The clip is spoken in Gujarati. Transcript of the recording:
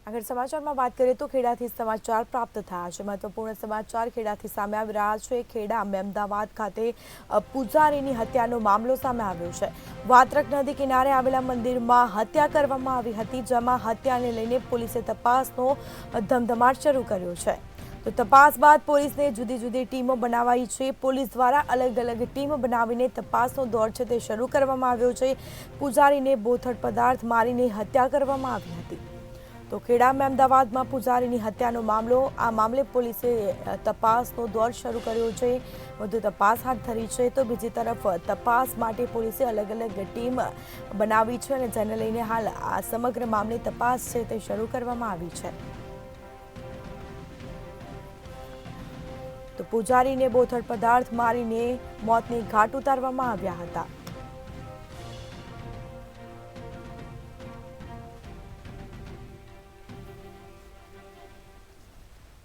આગળ સમાચારમાં વાત કરીએ તો ખેડાથી સમાચાર પ્રાપ્ત થયા છે। મહત્વપૂર્ણ સમાચાર ખેડાથી સામે આવી રહ્યા છે। ખેડા અમદાવાદ ખાતે પૂજારીની હત્યાનો મામલો સામે આવ્યો છે। વાત્રક નદી કિનારે આવેલા મંદિરમાં હત્યા કરવામાં આવી હતી, જેમાં હત્યાને લઈને પોલીસે તપાસનો ધમધમાટ શરૂ કર્યો છે। તો તપાસ બાદ પોલીસને જુદી જુદી ટીમો બનાવાઈ છે। પોલીસ દ્વારા અલગ અલગ ટીમ બનાવીને તપાસનો દોર છે તે શરૂ કરવામાં આવ્યો છે। પૂજારીને બોથડ પદાર્થ મારીને હત્યા કરવામાં આવી હતી। તો ખેડામાં અમદાવાદમાં પૂજારીની હત્યાનો મામલો, આ મામલે પોલીસે તપાસનો દોર શરૂ કર્યો છે, વધુ તપાસ હાથ ધરી છે। તો બીજી તરફ તપાસ માટે પોલીસે અલગ અલગ ટીમ બનાવી છે અને જેને લઈને હાલ આ સમગ્ર મામલે તપાસ છે તે શરૂ કરવામાં આવી છે। તો પૂજારીને બોથડ પદાર્થ મારીને મોતને ઘાટ ઉતારવામાં આવ્યા હતા।